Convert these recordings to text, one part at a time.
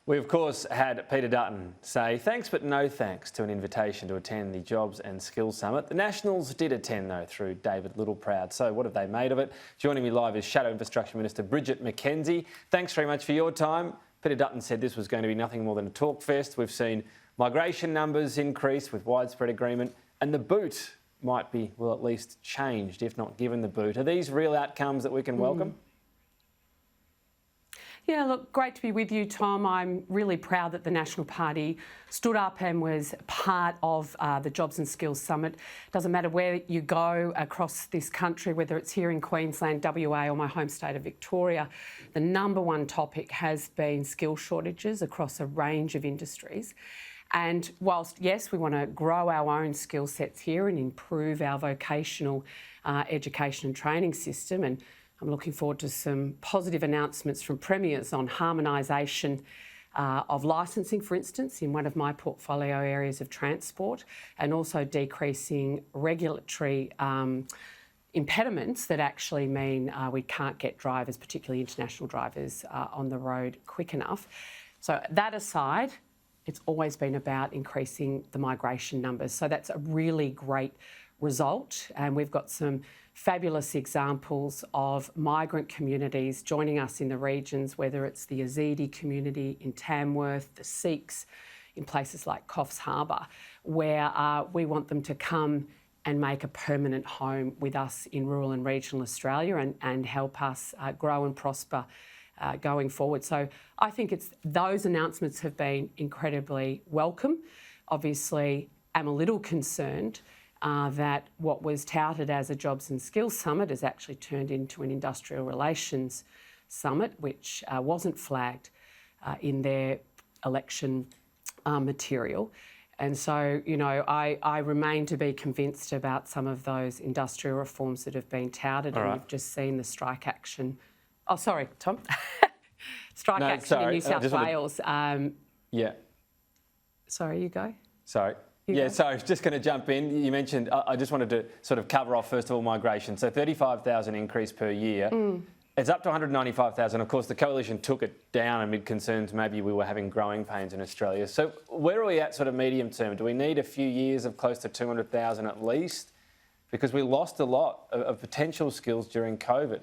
We, of course, had Peter Dutton say thanks but no thanks to an invitation to attend the Jobs and Skills Summit. The Nationals did attend, though, through David Littleproud. So what have they made of it? Joining me live is Shadow Infrastructure Minister Bridget McKenzie. Thanks very much for your time. Peter Dutton said this was going to be nothing more than a talk fest. We've seen migration numbers increase with widespread agreement, and the boot might be, well, at least changed, if not given the boot. Are these real outcomes that we can welcome? Yeah, look, great to be with you, Tom. I'm really proud that the National Party stood up and was part of the Jobs and Skills Summit. Doesn't matter where you go across this country, whether it's here in Queensland, WA or my home state of Victoria, the number one topic has been skill shortages across a range of industries. And whilst, yes, we want to grow our own skill sets here and improve our vocational education and training system, and I'm looking forward to some positive announcements from premiers on harmonisation of licensing, for instance, in one of my portfolio areas of transport, and also decreasing regulatory impediments that actually mean we can't get drivers, particularly international drivers, on the road quick enough. So that aside, it's always been about increasing the migration numbers. So that's a really great result, and we've got some fabulous examples of migrant communities joining us in the regions, whether it's the Yazidi community in Tamworth, the Sikhs in places like Coffs Harbour, where we want them to come and make a permanent home with us in rural and regional Australia and help us grow and prosper going forward. So I think those announcements have been incredibly welcome. Obviously, I'm a little concerned that what was touted as a Jobs and Skills Summit has actually turned into an Industrial Relations Summit, which wasn't flagged in their election material. And so, you know, I remain to be convinced about some of those industrial reforms that have been touted. All right. And you've just seen the strike action. Oh, sorry, Tom. Strike action in New South Wales. Yeah. Sorry, you go. Sorry. Yeah, so I was just going to jump in. You mentioned, I just wanted to sort of cover off, first of all, migration. So 35,000 increase per year. It's up to 195,000. Of course, the Coalition took it down amid concerns maybe we were having growing pains in Australia. So where are we at sort of medium term? Do we need a few years of close to 200,000 at least? Because we lost a lot of potential skills during COVID.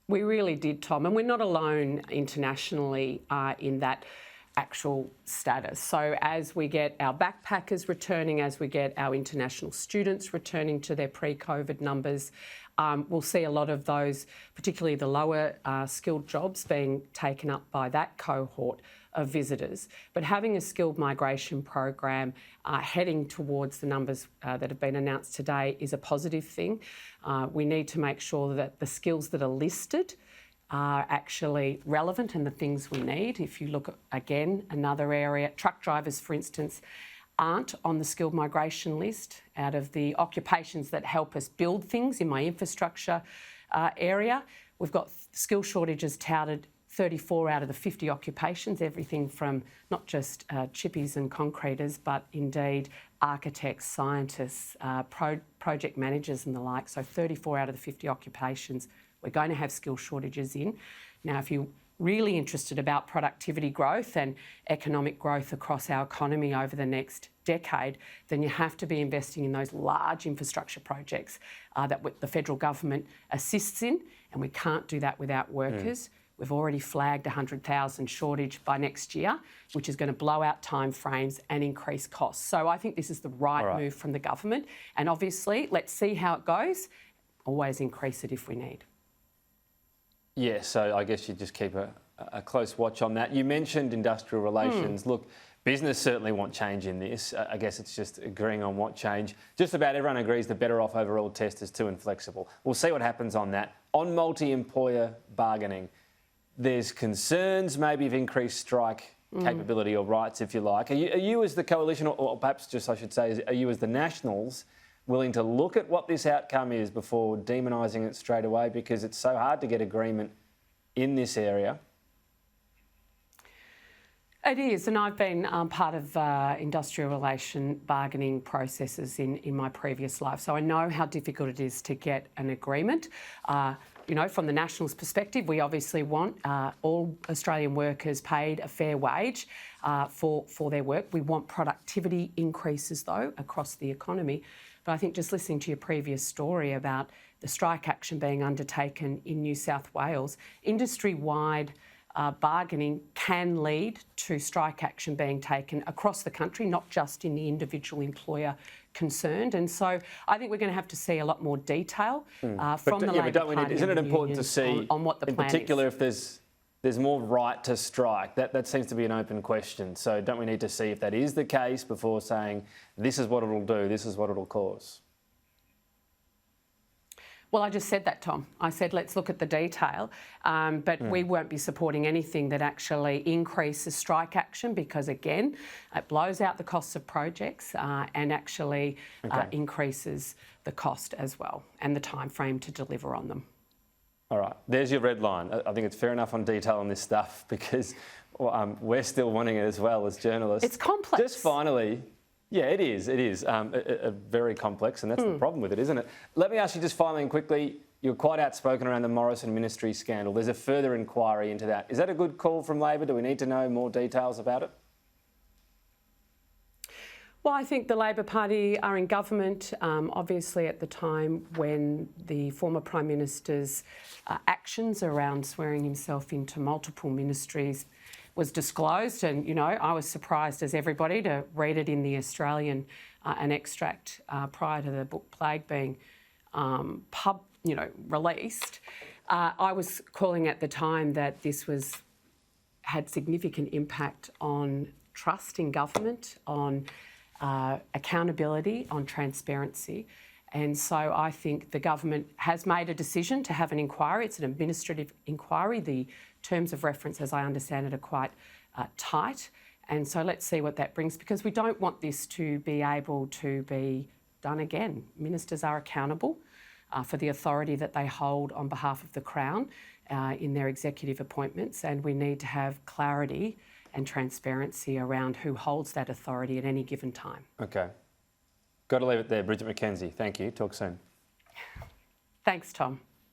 We really did, Tom. And we're not alone internationally in that actual status. So as we get our backpackers returning, as we get our international students returning to their pre-COVID numbers, we'll see a lot of those, particularly the lower skilled jobs, being taken up by that cohort of visitors. But having a skilled migration program heading towards the numbers that have been announced today is a positive thing. We need to make sure that the skills that are listed are actually relevant and the things we need. If you look at, again, another area, truck drivers, for instance, aren't on the skilled migration list. Out of the occupations that help us build things in my infrastructure area, we've got skill shortages touted 34 out of the 50 occupations, everything from not just chippies and concreters, but indeed architects, scientists, project managers and the like. So 34 out of the 50 occupations we're going to have skill shortages in. Now, if you're really interested about productivity growth and economic growth across our economy over the next decade, then you have to be investing in those large infrastructure projects that the federal government assists in, and we can't do that without workers. We've already flagged 100,000 shortage by next year, which is going to blow out timeframes and increase costs. So I think this is the right move from the government. And obviously, let's see how it goes. Always increase it if we need. Yeah, so I guess you just keep a close watch on that. You mentioned industrial relations. Look, business certainly want change in this. I guess it's just agreeing on what change. Just about everyone agrees the better off overall test is too inflexible. We'll see what happens on that. On multi-employer bargaining, there's concerns maybe of increased strike capability or rights, if you like. Are you as the Coalition, or perhaps just I should say, are you as the Nationals willing to look at what this outcome is before demonising it straight away, because it's so hard to get agreement in this area? It is, and I've been part of industrial relation bargaining processes in my previous life, so I know how difficult it is to get an agreement. from the Nationals' perspective, we obviously want all Australian workers paid a fair wage for their work. We want productivity increases, though, across the economy. But I think just listening to your previous story about the strike action being undertaken in New South Wales, industry-wide bargaining can lead to strike action being taken across the country, not just in the individual employer concerned. And so I think we're going to have to see a lot more detail from the Labor Party. Isn't it important to see, on what the plan in particular, is? if there's more right to strike? That seems to be an open question. So don't we need to see if that is the case before saying this is what it'll do, this is what it'll cause? Well, I just said that, Tom. I said, let's look at the detail, but we won't be supporting anything that actually increases strike action because, again, it blows out the costs of projects and actually increases the cost as well and the time frame to deliver on them. All right, there's your red line. I think it's fair enough on detail on this stuff because we're still wanting it as well as journalists. It's complex. Just finally... Yeah, it is. It is very complex, and that's the problem with it, isn't it? Let me ask you just finally and quickly, you're quite outspoken around the Morrison ministry scandal. There's a further inquiry into that. Is that a good call from Labor? Do we need to know more details about it? Well, I think the Labor Party are in government, obviously at the time when the former Prime Minister's actions around swearing himself into multiple ministries was disclosed, and I was surprised as everybody to read it in the Australian, an extract prior to the book Plague being released. I was calling at the time that this had significant impact on trust in government, on accountability, on transparency. And so I think the government has made a decision to have an inquiry. It's an administrative inquiry. The terms of reference, as I understand it, are quite tight. And so let's see what that brings, because we don't want this to be able to be done again. Ministers are accountable for the authority that they hold on behalf of the Crown in their executive appointments, and we need to have clarity and transparency around who holds that authority at any given time. Okay. Got to leave it there. Bridget McKenzie, thank you. Talk soon. Thanks, Tom.